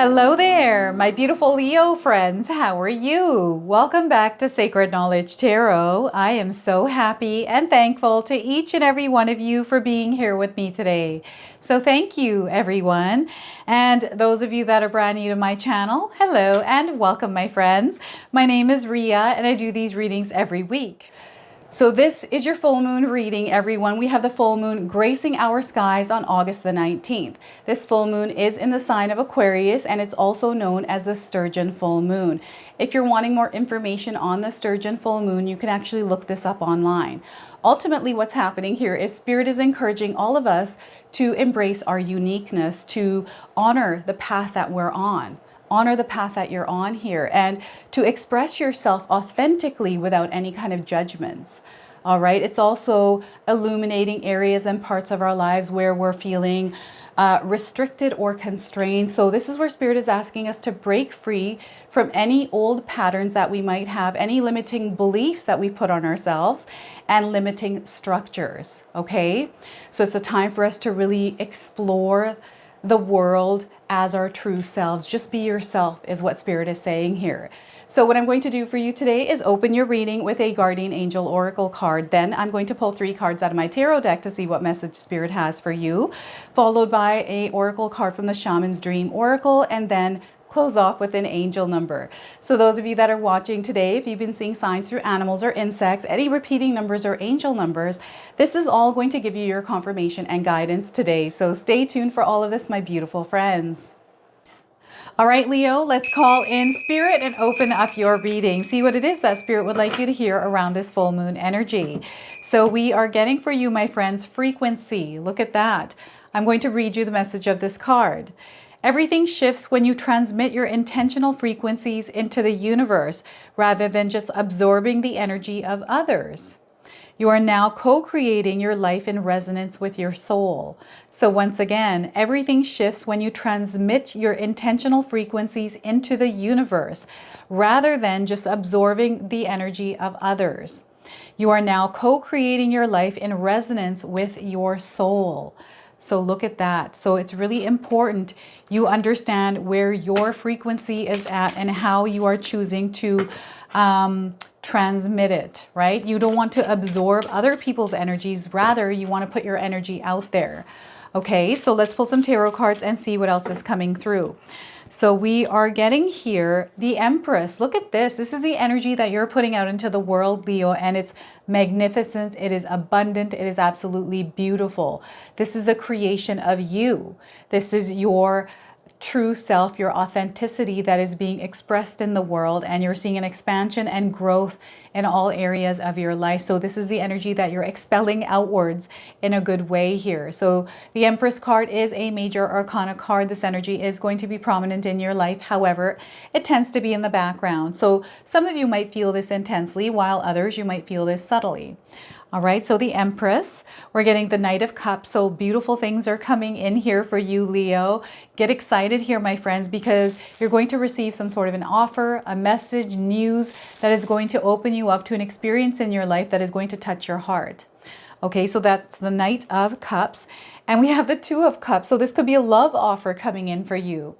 Hello there, my beautiful Leo friends. How are you? Welcome back to Sacred Knowledge Tarot. I am so happy and thankful to each and every one of you for being here with me today. So thank you, everyone. And those of you that are brand new to my channel, hello and welcome, my friends. My name is Ria and I do these readings every week. So this is your full moon reading, everyone. We have the full moon gracing our skies on August the 19th. This full moon is in the sign of Aquarius, and it's also known as the Sturgeon full moon. If you're wanting more information on the Sturgeon full moon, you can actually look this up online. Ultimately, what's happening here is Spirit is encouraging all of us to embrace our uniqueness, to honor the path that we're on. Honor the path that you're on here and to express yourself authentically without any kind of judgments. All right. It's also illuminating areas and parts of our lives where we're feeling restricted or constrained. So this is where Spirit is asking us to break free from any old patterns that we might have, any limiting beliefs that we put on ourselves and limiting structures. Okay. So it's a time for us to really explore the world as our true selves. Just be yourself is what Spirit is saying here. So what I'm going to do for you today is open your reading with a Guardian Angel Oracle card. Then I'm going to pull 3 cards out of my tarot deck to see what message Spirit has for you, followed by a Oracle card from the Shaman's Dream Oracle, and then close off with an angel number. So those of you that are watching today, if you've been seeing signs through animals or insects, any repeating numbers or angel numbers, this is all going to give you your confirmation and guidance today. So stay tuned for all of this, my beautiful friends. All right, Leo, let's call in Spirit and open up your reading. See what it is that Spirit would like you to hear around this full moon energy. So we are getting for you, my friends, frequency. Look at that. I'm going to read you the message of this card. Everything shifts when you transmit your intentional frequencies into the universe rather than just absorbing the energy of others. You are now co-creating your life in resonance with your soul. So once again, everything shifts when you transmit your intentional frequencies into the universe rather than just absorbing the energy of others. You are now co-creating your life in resonance with your soul. So look at that. So it's really important you understand where your frequency is at and how you are choosing to transmit it, right? You don't want to absorb other people's energies. Rather, you want to put your energy out there. Okay, so let's pull some tarot cards and see what else is coming through. So we are getting here the Empress. Look at this. This is the energy that you're putting out into the world, Leo, and it's magnificent. It is abundant. It is absolutely beautiful. This is a creation of you. This is your true self, your authenticity that is being expressed in the world, and you're seeing an expansion and growth in all areas of your life. So this is the energy that you're expelling outwards in a good way here. So the Empress card is a major arcana card. This energy is going to be prominent in your life. However, it tends to be in the background. So some of you might feel this intensely, while others you might feel this subtly. All right, so the Empress, we're getting the Knight of Cups. So beautiful things are coming in here for you, Leo. Get excited here, my friends, because you're going to receive some sort of an offer, a message, news that is going to open you up to an experience in your life that is going to touch your heart. Okay, so that's the Knight of Cups. And we have the Two of Cups. So this could be a love offer coming in for you.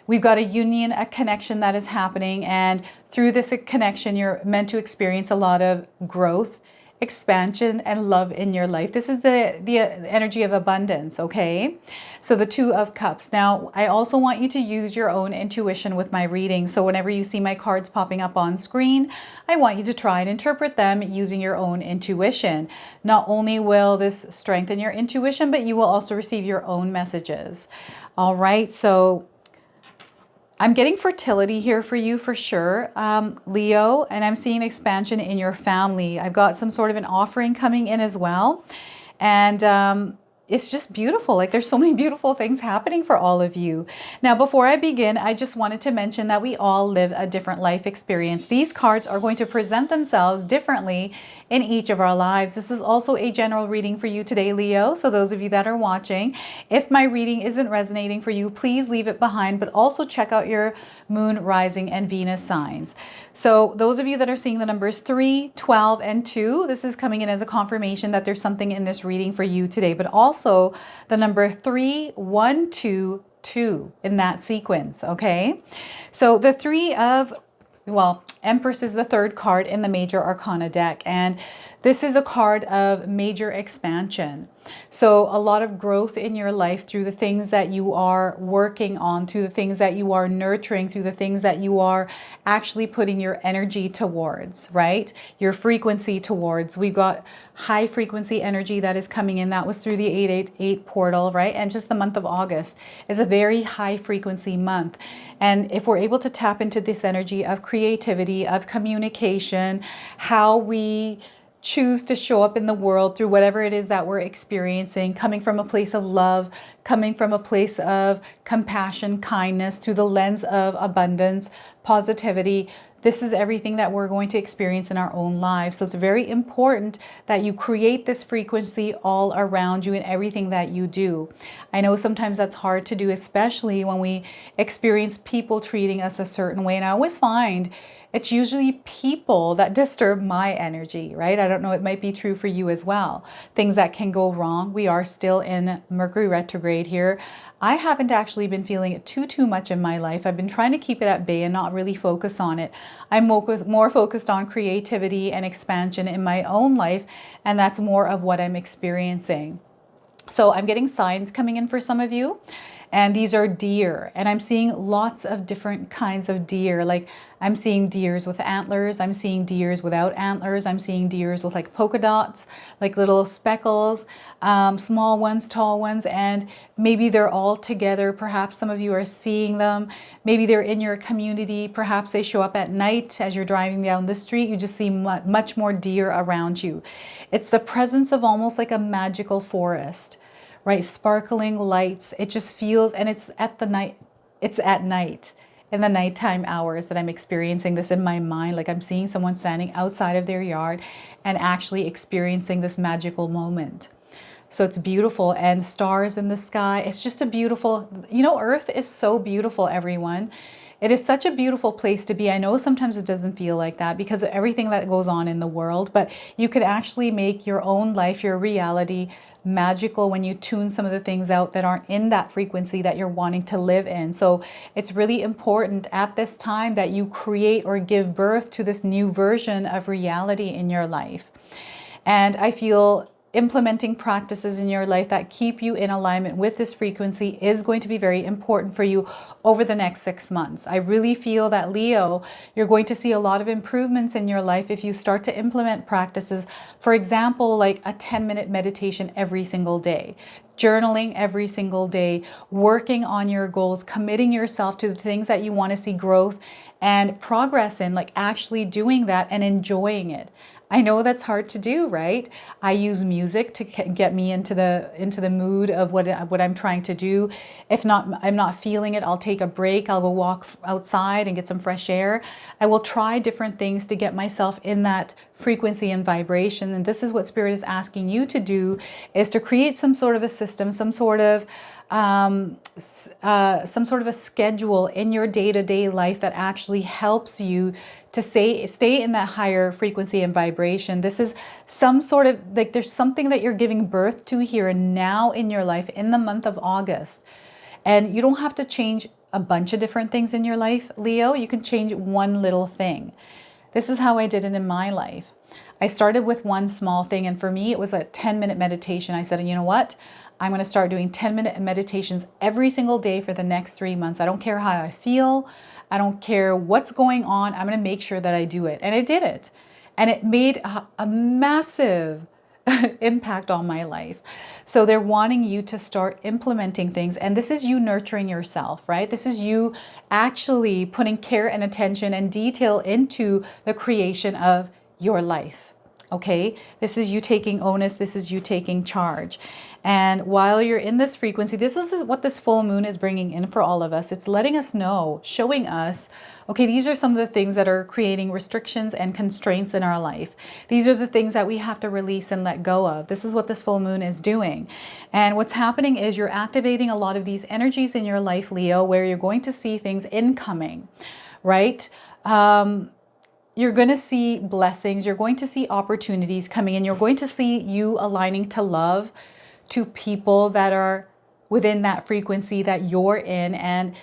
We've got a union, a connection that is happening. And through this connection, you're meant to experience a lot of growth, expansion, and love in your life. This is the energy of abundance, okay? So the Two of Cups. Now, I also want you to use your own intuition with my reading. So whenever you see my cards popping up on screen, I want you to try and interpret them using your own intuition. Not only will this strengthen your intuition, but you will also receive your own messages. All right, so I'm getting fertility here for you for sure, Leo, and I'm seeing expansion in your family. I've got some sort of an offering coming in as well. And it's just beautiful. Like there's so many beautiful things happening for all of you. Now, before I begin, I just wanted to mention that we all live a different life experience. These cards are going to present themselves differently in each of our lives. This is also a general reading for you today, Leo. So those of you that are watching, if my reading isn't resonating for you, please leave it behind, but also check out your moon, rising, and Venus signs. So those of you that are seeing the numbers 3, 12, and 2, this is coming in as a confirmation that there's something in this reading for you today. But also also the number 3, 1, 2, 2 in that sequence, okay? So the three of, well, Empress is the third card in the Major Arcana deck, and this is a card of major expansion. So a lot of growth in your life through the things that you are working on, through the things that you are nurturing, through the things that you are actually putting your energy towards, right? Your frequency towards. We've got high frequency energy that is coming in. That was through the 888 portal, right? And just the month of August is a very high frequency month. And if we're able to tap into this energy of creativity, of communication, how we choose to show up in the world through whatever it is that we're experiencing, coming from a place of love, coming from a place of compassion, kindness, through the lens of abundance, positivity. This is everything that we're going to experience in our own lives. So it's very important that you create this frequency all around you in everything that you do. I know sometimes that's hard to do, especially when we experience people treating us a certain way. And I always find it's usually people that disturb my energy, right? I don't know, it might be true for you as well. Things that can go wrong. We are still in Mercury retrograde here. I haven't actually been feeling it too much in my life. I've been trying to keep it at bay and not really focus on it. I'm more focused on creativity and expansion in my own life, and that's more of what I'm experiencing. So I'm getting signs coming in for some of you, and these are deer, and I'm seeing lots of different kinds of deer. Like I'm seeing deers with antlers, I'm seeing deers without antlers, I'm seeing deers with like polka dots, like little speckles, small ones, tall ones, and maybe they're all together. Perhaps some of you are seeing them. Maybe they're in your community. Perhaps they show up at night as you're driving down the street. You just see much more deer around you. It's the presence of almost like a magical forest, right? Sparkling lights. It just feels, and it's at night in the nighttime hours that I'm experiencing this in my mind. Like I'm seeing someone standing outside of their yard and actually experiencing this magical moment. So it's beautiful, and stars in the sky. It's just a beautiful, you know, Earth is so beautiful, everyone. It is such a beautiful place to be. I know sometimes it doesn't feel like that because of everything that goes on in the world, but you could actually make your own life, your reality, magical when you tune some of the things out that aren't in that frequency that you're wanting to live in. So it's really important at this time that you create or give birth to this new version of reality in your life. And I feel implementing practices in your life that keep you in alignment with this frequency is going to be very important for you over the next 6 months. I really feel that, Leo, you're going to see a lot of improvements in your life if you start to implement practices. For example, like a 10-minute meditation every single day, journaling every single day, working on your goals, committing yourself to the things that you want to see growth and progress in, like actually doing that and enjoying it. I know that's hard to do, right? I use music to get me into the mood of what I'm trying to do. If not, I'm not feeling it, I'll take a break. I'll go walk outside and get some fresh air. I will try different things to get myself in that frequency and vibration. And this is what Spirit is asking you to do, is to create some sort of a system, some sort of a schedule in your day-to-day life that actually helps you to stay in that higher frequency and vibration. This is some sort of, like, there's something that you're giving birth to here and now in your life in the month of August. And you don't have to change a bunch of different things in your life, Leo. You can change one little thing. This is how I did it in my life. I started with one small thing, and for me, it was a 10-minute meditation. I said, you know what? I'm going to start doing 10-minute meditations every single day for the next 3 months. I don't care how I feel. I don't care what's going on. I'm going to make sure that I do it. And I did it. And it made a massive impact on my life. So they're wanting you to start implementing things. And this is you nurturing yourself, right? This is you actually putting care and attention and detail into the creation of your life. Okay, this is you taking onus, this is you taking charge. And while you're in this frequency, this is what this full moon is bringing in for all of us. It's letting us know, showing us, okay, these are some of the things that are creating restrictions and constraints in our life. These are the things that we have to release and let go of. This is what this full moon is doing. And what's happening is you're activating a lot of these energies in your life, Leo, where you're going to see things incoming, right? You're going to see blessings. You're going to see opportunities coming in. You're going to see you aligning to love, to people that are within that frequency that you're in. And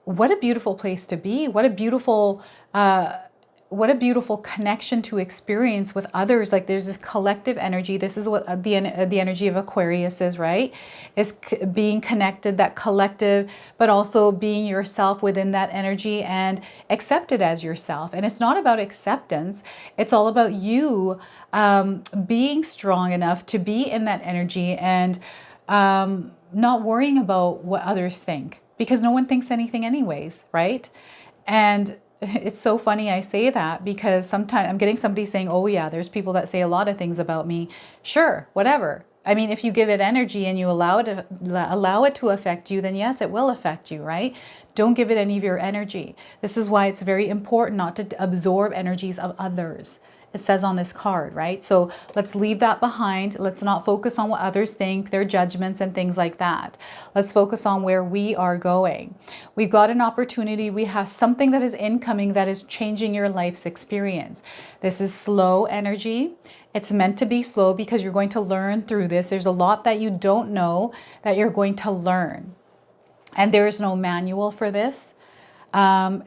what a beautiful place to be. What a beautiful connection to experience with others. Like there's this collective energy. This is what the energy of Aquarius is, right? Is being connected, that collective, but also being yourself within that energy and accepted as yourself. And it's not about acceptance. It's all about you being strong enough to be in that energy and not worrying about what others think, because no one thinks anything anyways, right? And it's so funny I say that, because sometimes I'm getting somebody saying, oh yeah, there's people that say a lot of things about me. Sure, whatever. I mean, if you give it energy and you allow it to affect you, then yes, it will affect you, right? Don't give it any of your energy. This is why it's very important not to absorb energies of others. It says on this card, right? So let's leave that behind. Let's not focus on what others think, their judgments and things like that. Let's focus on where we are going. We've got an opportunity. We have something that is incoming that is changing your life's experience. This is slow energy. It's meant to be slow because you're going to learn through this. There's a lot that you don't know that you're going to learn. And there is no manual for this.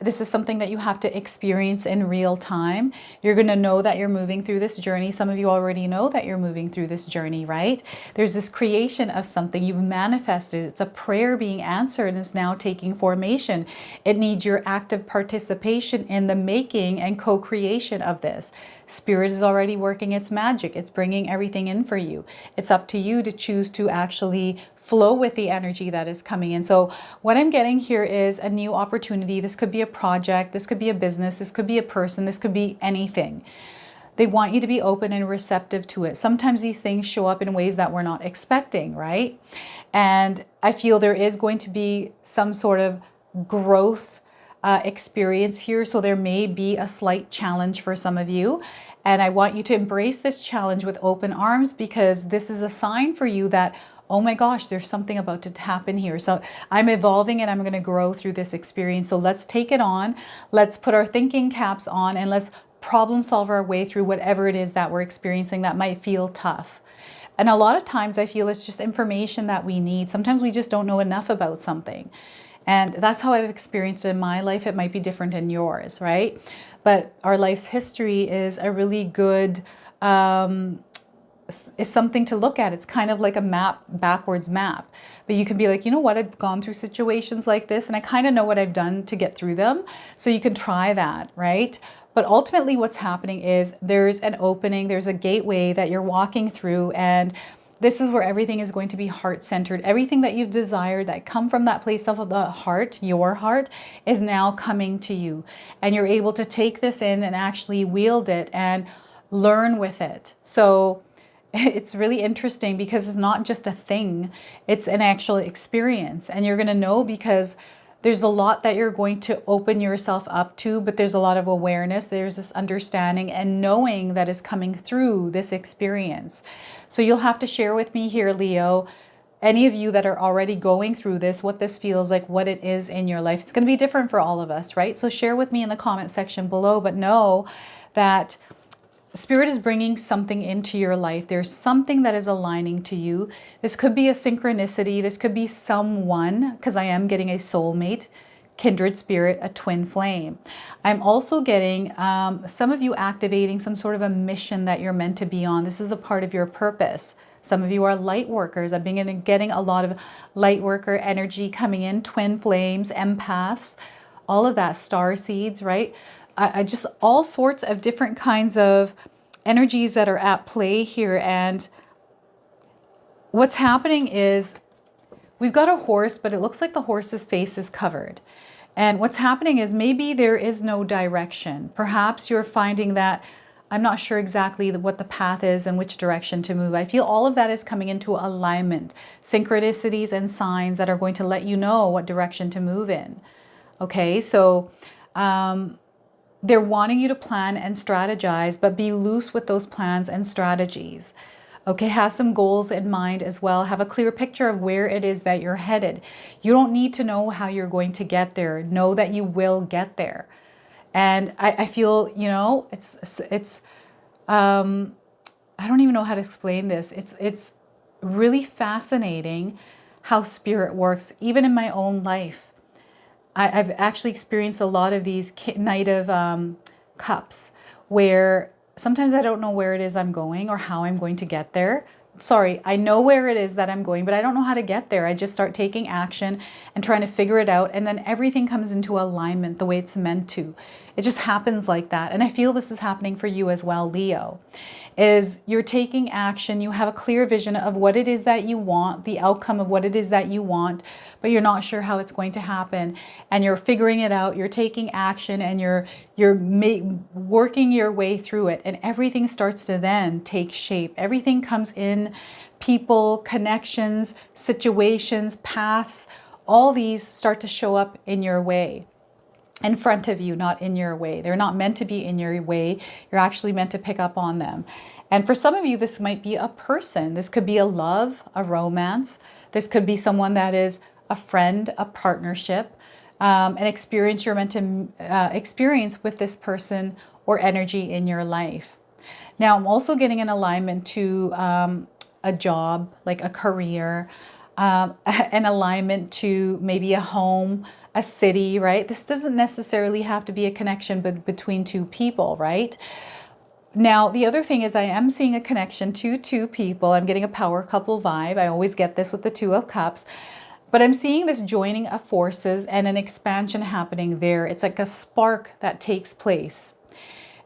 This is something that you have to experience in real time. You're going to know that you're moving through this journey. Some of you already know that you're moving through this journey, right? There's this creation of something you've manifested. It's a prayer being answered and it's now taking formation. It needs your active participation in the making and co-creation of this. Spirit is already working its magic. It's bringing everything in for you. It's up to you to choose to actually flow with the energy that is coming in. So what I'm getting here is a new opportunity. This could be a project. This could be a business. This could be a person. This could be anything. They want you to be open and receptive to it. Sometimes these things show up in ways that we're not expecting, right? And I feel there is going to be some sort of growth experience here. So there may be a slight challenge for some of you. And I want you to embrace this challenge with open arms, because this is a sign for you that, oh my gosh, there's something about to happen here. So I'm evolving and I'm going to grow through this experience. So let's take it on. Let's put our thinking caps on and let's problem solve our way through whatever it is that we're experiencing that might feel tough. And a lot of times I feel it's just information that we need. Sometimes we just don't know enough about something. And that's how I've experienced it in my life. It might be different in yours, right? But our life's history is a really good, is something to look at. It's kind of like a map, backwards map. But you can be like, you know what, I've gone through situations like this and I kind of know what I've done to get through them. So you can try that, right? But ultimately what's happening is there's an opening, there's a gateway that you're walking through, and this is where everything is going to be heart-centered. Everything that you've desired that come from that place of the heart, your heart, is now coming to you. And you're able to take this in and actually wield it and learn with it. So it's really interesting because it's not just a thing, it's an actual experience. And you're going to know because there's a lot that you're going to open yourself up to, but there's a lot of awareness. There's this understanding and knowing that is coming through this experience. So you'll have to share with me here, Leo, any of you that are already going through this, what this feels like, what it is in your life. It's going to be different for all of us, right? So share with me in the comment section below, but know that Spirit is bringing something into your life. There's something that is aligning to you. This could be a synchronicity. This could be someone, because I am getting a soulmate, kindred spirit, a twin flame. I'm also getting some of you activating some sort of a mission that you're meant to be on. This is a part of your purpose. Some of you are light workers. I've been getting a lot of light worker energy coming in, twin flames, empaths, all of that, star seeds, right? I just all sorts of different kinds of energies that are at play here. And what's happening is we've got a horse, but it looks like the horse's face is covered. And what's happening is maybe there is no direction. Perhaps you're finding that I'm not sure exactly what the path is and which direction to move. I feel all of that is coming into alignment, synchronicities and signs that are going to let you know what direction to move in. Okay, so they're wanting you to plan and strategize, but be loose with those plans and strategies. Okay, have some goals in mind as well. Have a clear picture of where it is that you're headed. You don't need to know how you're going to get there. Know that you will get there. And I feel, you know, I don't even know how to explain this. It's really fascinating how spirit works, even in my own life. I've actually experienced a lot of these Knight of Cups, where sometimes I don't know where it is I'm going or how I'm going to get there. Sorry, I know where it is that I'm going, but I don't know how to get there. I just start taking action and trying to figure it out. And then everything comes into alignment the way it's meant to. It just happens like that. And I feel this is happening for you as well, Leo. Is you're taking action, you have a clear vision of what it is that you want, the outcome of what it is that you want, but you're not sure how it's going to happen. And you're figuring it out, you're taking action, and you're working your way through it. And everything starts to then take shape. Everything comes in, people, connections, situations, paths, all these start to show up in your way. In front of you, not in your way. They're not meant to be in your way. You're actually meant to pick up on them. And for some of you, this might be a person. This could be a love, a romance. This could be someone that is a friend, a partnership, an experience you're meant to experience with this person or energy in your life. Now, I'm also getting an alignment to a job, like a career, an alignment to maybe a home, a city, right? This doesn't necessarily have to be a connection between two people, right? Now, the other thing is I am seeing a connection to two people. I'm getting a power couple vibe. I always get this with the Two of Cups. But I'm seeing this joining of forces and an expansion happening there. It's like a spark that takes place.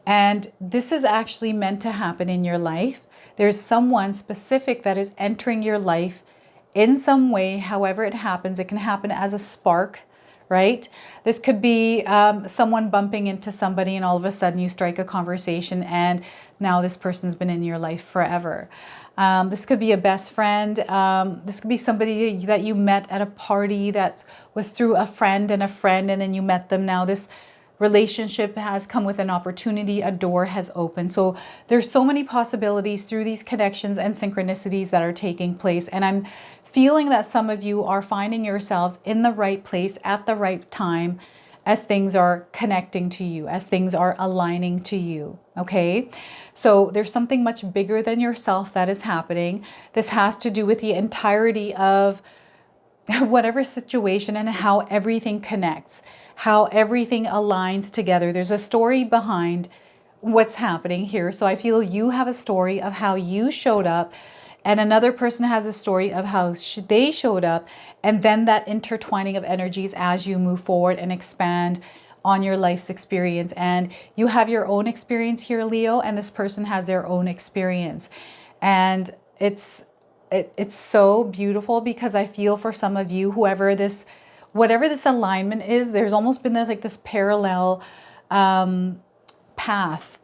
And this is actually meant to happen in your life. There's someone specific that is entering your life in some way, however it happens. It can happen as a spark, right? This could be someone bumping into somebody and all of a sudden you strike a conversation and now this person's been in your life forever. This could be a best friend. This could be somebody that you met at a party that was through a friend and then you met them. Now this relationship has come with an opportunity, a door has opened. So there's so many possibilities through these connections and synchronicities that are taking place. And I'm feeling that some of you are finding yourselves in the right place at the right time as things are connecting to you, as things are aligning to you, okay? So there's something much bigger than yourself that is happening. This has to do with the entirety of whatever situation and how everything connects, how everything aligns together. There's a story behind what's happening here. So I feel you have a story of how you showed up and another person has a story of how they showed up, and then that intertwining of energies as you move forward and expand on your life's experience. And you have your own experience here, Leo, and this person has their own experience. And it's so beautiful because I feel for some of you, whatever this alignment is, there's almost been this parallel path.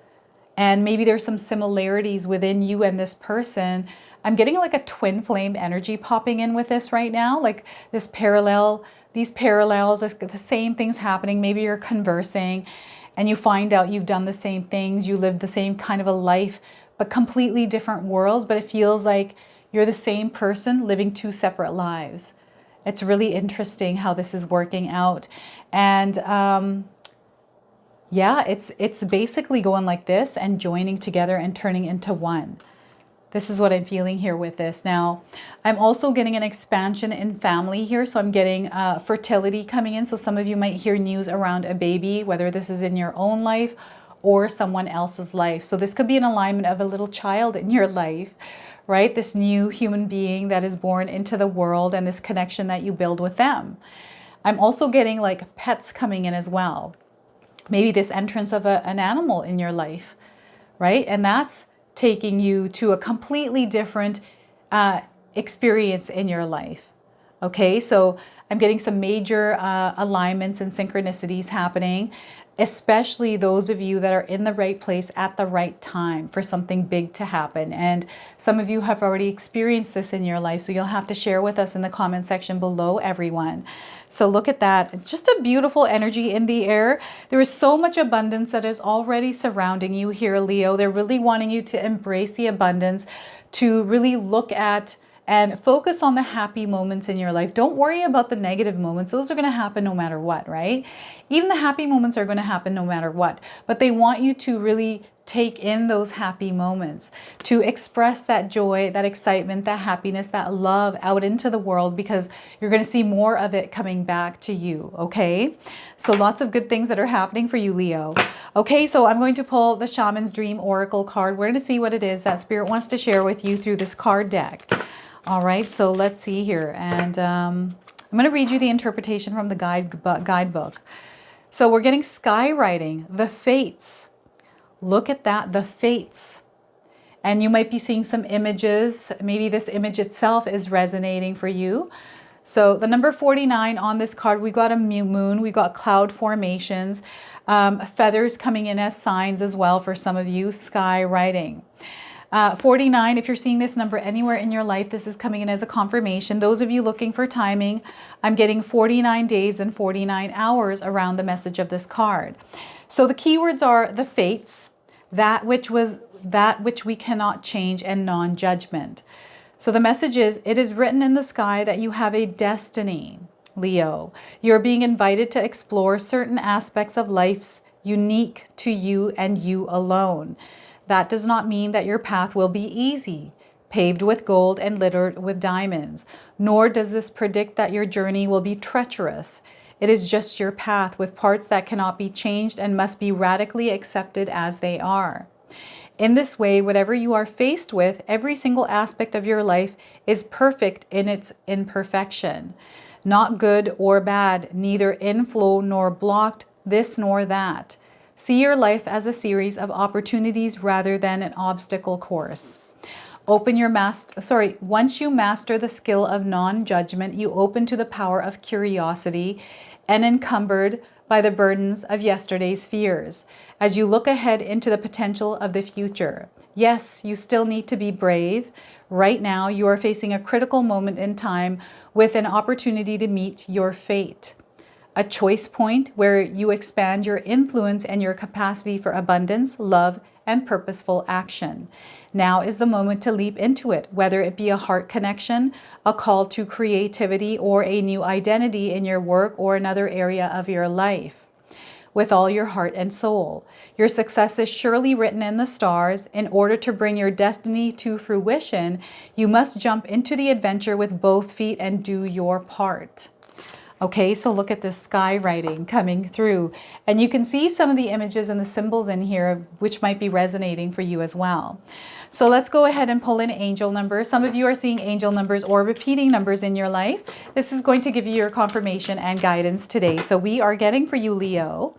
And maybe there's some similarities within you and this person. I'm getting like a twin flame energy popping in with this right now, like these parallels, the same things happening. Maybe you're conversing and you find out you've done the same things, you lived the same kind of a life, but completely different worlds, but it feels like you're the same person living two separate lives. It's really interesting how this is working out. And yeah, it's basically going like this and joining together and turning into one. This is what I'm feeling here with this. Now, I'm also getting an expansion in family here. So I'm getting fertility coming in. So some of you might hear news around a baby, whether this is in your own life or someone else's life. So this could be an alignment of a little child in your life, right? This new human being that is born into the world and this connection that you build with them. I'm also getting like pets coming in as well. Maybe this entrance of an animal in your life, right? And that's taking you to a completely different experience in your life. Okay, so I'm getting some major alignments and synchronicities happening, especially those of you that are in the right place at the right time for something big to happen. And some of you have already experienced this in your life, so you'll have to share with us in the comment section below, everyone. So look at that. It's just a beautiful energy in the air. There is so much abundance that is already surrounding you here, Leo. They're really wanting you to embrace the abundance, to really look at and focus on the happy moments in your life. Don't worry about the negative moments. Those are going to happen no matter what, right? Even the happy moments are going to happen no matter what, but they want you to really take in those happy moments, to express that joy, that excitement, that happiness, that love out into the world, because you're going to see more of it coming back to you, okay? So lots of good things that are happening for you, Leo. Okay, so I'm going to pull the Shaman's Dream Oracle card. We're going to see what it is that Spirit wants to share with you through this card deck. All right, so let's see here. And I'm going to read you the interpretation from the guidebook. So we're getting skywriting, the fates. Look at that, the fates. And you might be seeing some images. Maybe this image itself is resonating for you. So the number 49 on this card, we got a moon, we got cloud formations, feathers coming in as signs as well for some of you, skywriting. 49, if you're seeing this number anywhere in your life, this is coming in as a confirmation. Those of you looking for timing, I'm getting 49 days and 49 hours around the message of this card. So the keywords are the fates, that which we cannot change, and non-judgment. So the message is, it is written in the sky that you have a destiny, Leo. You're being invited to explore certain aspects of life's unique to you and you alone. That does not mean that your path will be easy, paved with gold and littered with diamonds, nor does this predict that your journey will be treacherous. It is just your path with parts that cannot be changed and must be radically accepted as they are. In this way, whatever you are faced with, every single aspect of your life is perfect in its imperfection. Not good or bad, neither in flow nor blocked, this nor that. See your life as a series of opportunities rather than an obstacle course. Once you master the skill of non-judgment, you open to the power of curiosity and encumbered by the burdens of yesterday's fears as you look ahead into the potential of the future. Yes, you still need to be brave. Right now, you are facing a critical moment in time with an opportunity to meet your fate. A choice point where you expand your influence and your capacity for abundance, love, and purposeful action. Now is the moment to leap into it, whether it be a heart connection, a call to creativity, or a new identity in your work or another area of your life. With all your heart and soul. Your success is surely written in the stars. In order to bring your destiny to fruition, you must jump into the adventure with both feet and do your part. Okay, so look at this skywriting coming through. And you can see some of the images and the symbols in here, which might be resonating for you as well. So let's go ahead and pull in angel numbers. Some of you are seeing angel numbers or repeating numbers in your life. This is going to give you your confirmation and guidance today. So we are getting for you, Leo,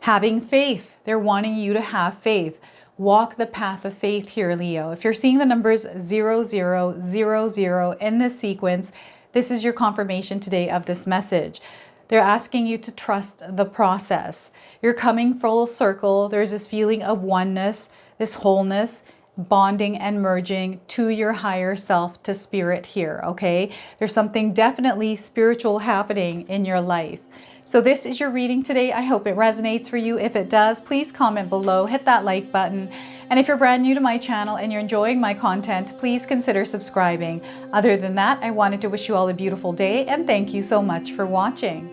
having faith. They're wanting you to have faith. Walk the path of faith here, Leo. If you're seeing the numbers 0000 in this sequence, this is your confirmation today of this message. They're asking you to trust the process. You're coming full circle. There's this feeling of oneness, this wholeness, bonding and merging to your higher self, to spirit here, okay? There's something definitely spiritual happening in your life. So this is your reading today. I hope it resonates for you. If it does, please comment below, hit that like button. And if you're brand new to my channel and you're enjoying my content, please consider subscribing. Other than that, I wanted to wish you all a beautiful day and thank you so much for watching.